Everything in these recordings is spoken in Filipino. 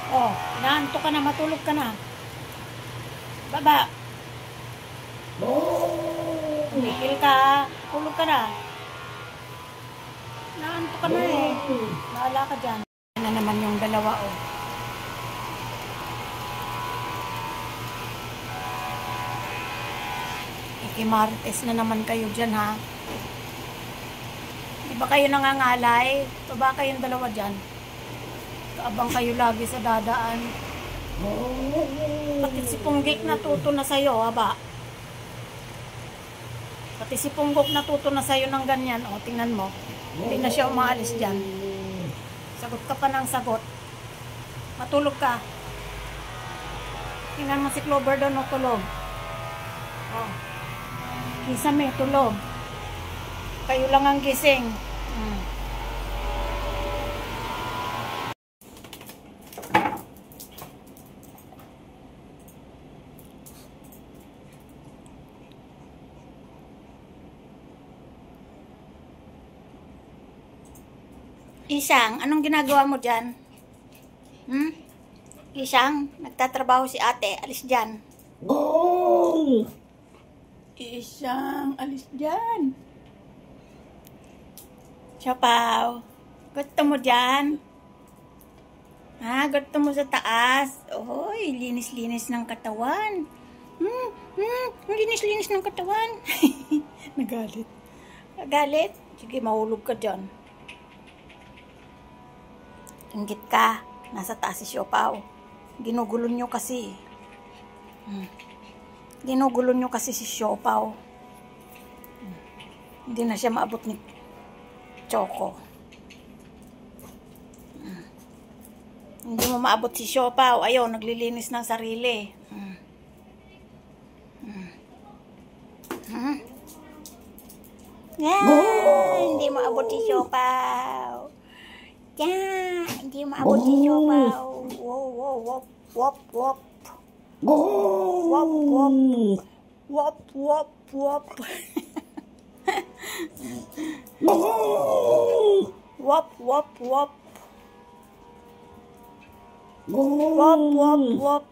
Oh, inaantok ka na, matulog ka na. Baba. Tumigil ka, tulog ka na. Inaantok ka na eh. Bahala ka dyan. Yan na naman yung dalawa oh. Ikimarites na naman kayo dyan ha. Di ba kayo nangangalay? Baba kayong dalawa dyan. Kaabang kayo lagi sa dadaan. Pati si Punggik natuto na sa'yo, haba. Pati si Punggok natuto na sa'yo ng ganyan. O, tingnan mo. Hindi na siya umaalis dyan. Sagot ka pa ng sagot. Matulog ka. Tingnan mo si Clover doon, o, tulog. O. Kisame, tulog. Kayo lang ang gising. Isang, anong ginagawa mo dyan? Isang, nagtatrabaho si ate. Alis dyan. Oh! Isang, alis dyan. Siyapaw, gusto mo dyan? Ha, gusto mo sa taas? Oy, linis-linis ng katawan. Linis-linis ng katawan. Nagalit. Nagalit? Sige, mahulog ka dyan. Inggit ka. Nasa taas si Siyapaw. Ginugulo nyo kasi. Ginugulo nyo kasi si Siyapaw. Hindi na siya maabot ni Choco. Hindi mo maabot si Siyapaw. Ayaw, naglilinis ng sarili. Hindi mo abot si Siyapaw. Hindi mo abot si Siyapaw. Wop, wop, wop. Wop, wop. Wop, wop, wop. Wop, wop, wop. Wop, wop, wop.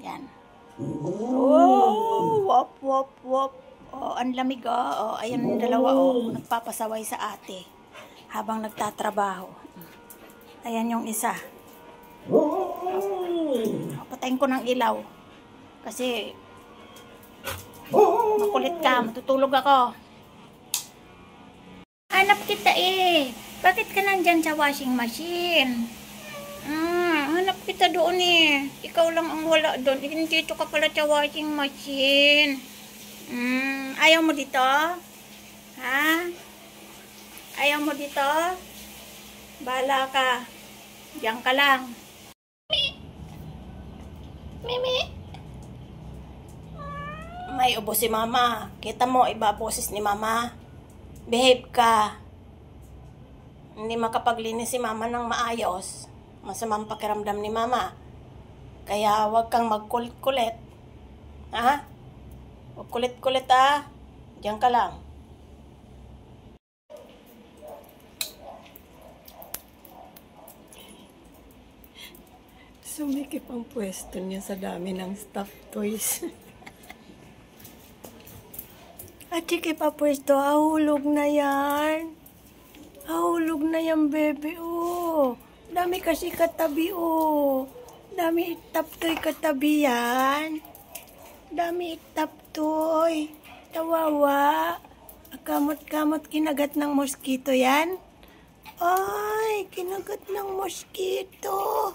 Yan. Oh, wop, wop, wop. Oh, ang lamig oh. Oh, ayan yung dalawa oh. Nagpapasaway sa ate habang nagtatrabaho. Ayan yung isa. Patayin ko ng ilaw kasi makulit ka, matutulog ako. Hanap kita eh. Bakit ka nandyan sa washing machine? Hanap kita doon eh. Ikaw lang ang wala doon. Dito ka pala sa washing machine. Ayaw mo dito? Ha? Ayaw mo dito? Bahala ka. Diyan ka lang. Mimi. May ubo si mama. Kita mo, iba boses ni mama. Behave ka. Hindi makapaglinis si mama ng maayos. Masamang pakiramdam ni mama. Kaya huwag kang magkulit-kulit. Ha? Huwag kulit-kulit ha. Diyan ka lang. Sumikip ang pwesto niya sa dami ng stuffed toys. At sikip ang pwesto, ahulog na yan. Ahulog na yan, baby, oh. Dami kasi katabi, oh. Dami itaptoy katabi yan. Dami itaptoy. Tawawa. Kamot-kamot kinagat ng mosquito yan. Ay, kinagat ng mosquito.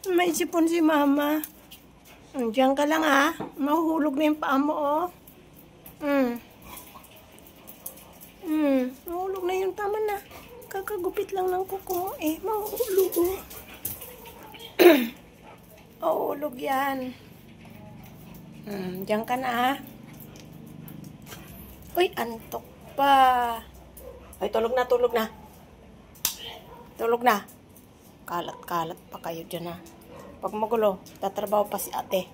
May sipon si mama. Diyan ka lang ah. Mahuhulog na yung paa mo oh. Mahulog na yung tama na. Kakagupit lang ng kuko mo eh. Mahulog oh. Mahulog yan. Diyan ka na ah. Uy, antok pa. Ay, tulog na, tulog na. Tulog na. Kalat-kalat pa kayo dyan ha. Pag magulo, tatrabaho pa si ate.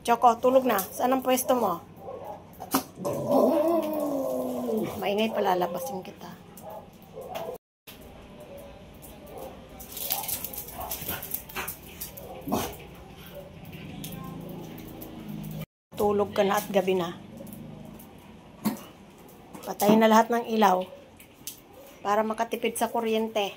Choco, tulog na. Saan ang pwesto mo? Maingay, palalabasin kita. matutulog ka na at gabi na. Patayin na lahat ng ilaw para makatipid sa kuryente.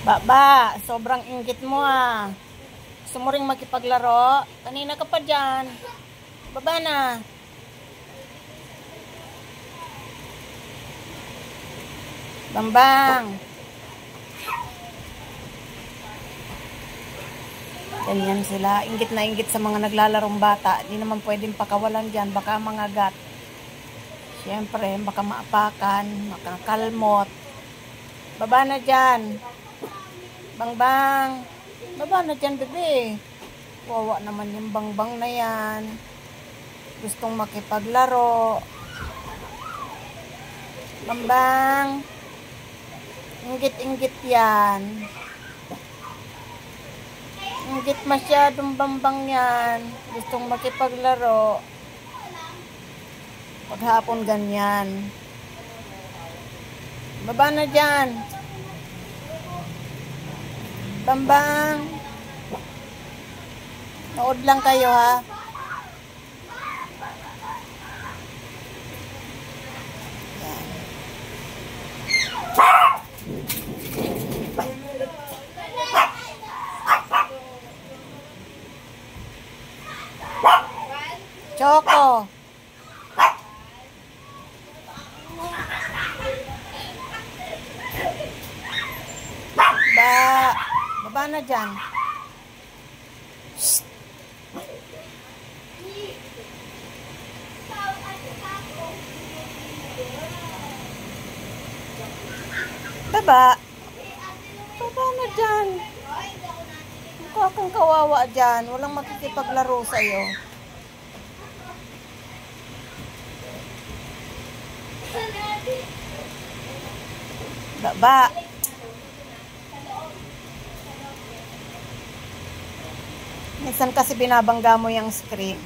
Baba, sobrang inggit mo ah. Gusto mo ring makipaglaro? Kanina ka pa dyan. Baba na. Bambang. Ganyan sila. Inggit na inggit sa mga naglalarong bata. Di naman pwedeng pakawalan dyan. Baka mangagat. Siyempre, baka maapakan, makakalmot. Baba na dyan. Bangbang. Baba na dyan, bebe. Wawa naman yung bangbang na yan. Gustong makipaglaro. Bambang. Inggit-inggit yan. Inggit masyadong bambang yan. Gustong makipaglaro. Paghapon ganyan. Baba na dyan. Bambang. Nood lang kayo ha. Yan. Choco. Baba na dyan. Shhh. Baba. Baba na dyan. Mukha kang kawawa dyan. Walang makikipaglaro sa'yo. Baba. Minsan kasi binabangga mo yung screen.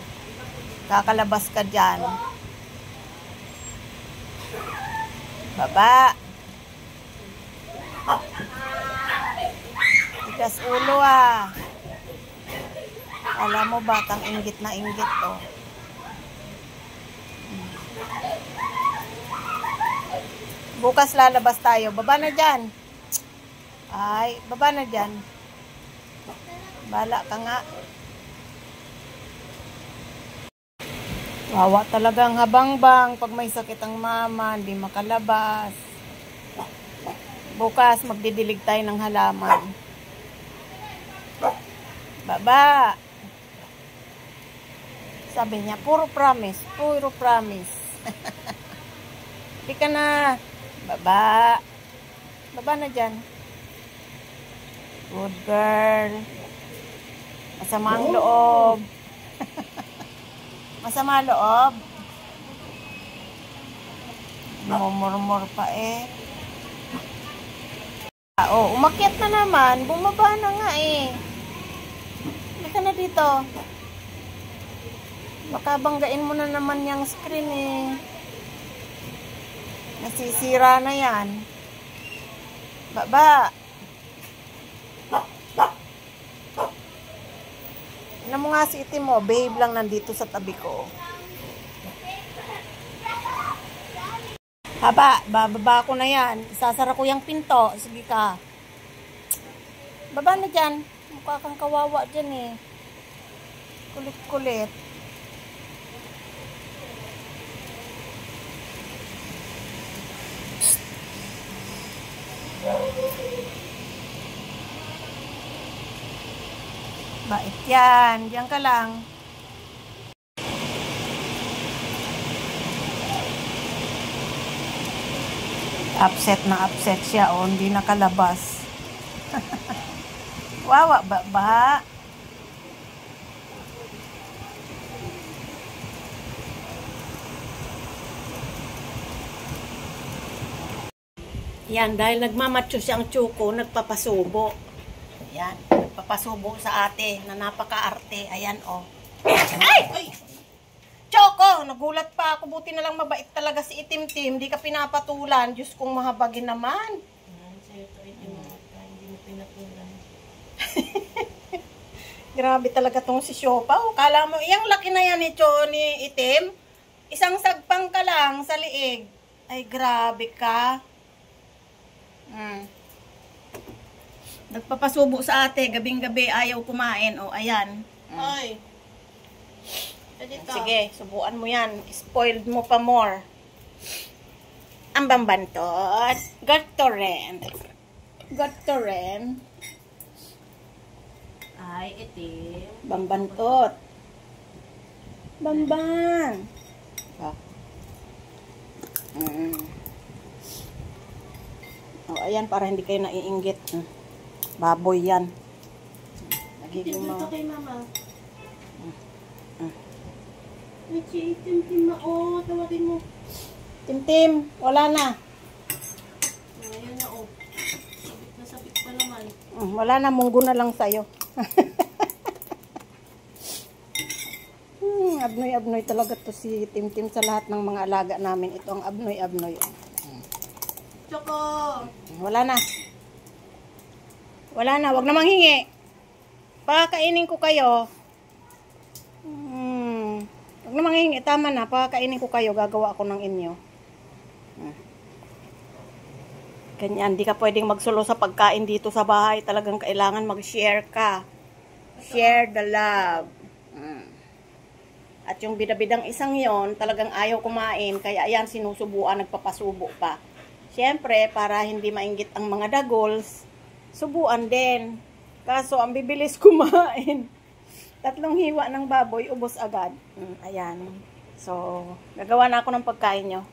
Kakalabas ka dyan. Baba. Tigas ulo ah. Alam mo batang inggit na inggit to. Bukas lalabas tayo. Baba na dyan. Ay, baba na dyan. Bala ka nga. Wawa talagang habangbang pag may sakit ang mama, hindi makalabas. Bukas magdidilig tayo ng halaman. Baba. Sabi niya, puro promise, puro promise. Hindi ka na. Baba. Baba na dyan. Good girl. Masama ang loob. Masama loob. Mumurmur pa eh. Oh, umakyat na naman. Bumaba na nga eh. Hindi ka na dito. Baka banggain mo na naman yung screen eh. Nasisira na yan. Baba. Ano mo nga si iti mo, babe lang nandito sa tabi ko. Haba, bababa ko na yan. Sasara ko yung pinto. Sige ka. Baba na dyan. Mukha kang kawawa dyan eh. Kulit-kulit. Bait yan. Diyan ka lang. Upset na upset siya. O, hindi nakalabas. Wawa ba? Yan, dahil nagmamatyo siyang tsuko, nagpapasubo. Yan, nagpapasubo sa ate na napaka-arte. Ayan, oh. Ay! Ay! Choco! Nagulat pa ako. Buti na lang mabait talaga si Itim-Tim. Di ka pinapatulan. Diyos kong mahabagin naman. Hindi mo pinatulan. Grabe talaga tong si Siopa. O, kala mo, iyang laki na yan ni Itim. Isang sagpang ka lang sa liig. Ay, grabe ka. Nagpapasubo sa ate, gabing-gabi ayaw kumain. O, ayan. Ay. Sige, subuan mo yan. Spoiled mo pa more. Ang bambantot. Gato rin. Ay, Itim. Bambantot. Bamban. Oh. Oh, ayan, para hindi kayo naiinggit. Baboy yan. Nagiging Ito kay mama. Ay, si Itim-Tim na. Oh, tawagin mo. Tim-Tim, wala na. Ayan na, oh. Sabit na sabit pa naman. Wala na, munggo na lang sa'yo. Abnoy-abnoy talaga to si Tim-Tim sa lahat ng mga alaga namin. Ito ang abnoy-abnoy. Choco! Wala na. Wala na, wag na manghingi. Pakakainin ko kayo. Wag na manghingi, tama na. Pakakainin ko kayo, gagawa ako ng inyo. Ganyan, di ka pwedeng magsulo sa pagkain dito sa bahay. Talagang kailangan mag-share ka. Share the love. At yung bidabidang isang yon talagang ayaw kumain. Kaya ayan, sinusubuan, nagpapasubo pa. Siyempre, para hindi mainggit ang mga dagols, subuan din. Kaso, ang bibilis kumain. 3 hiwa ng baboy, ubos agad. Ayan. So, gagawa na ako ng pagkain nyo.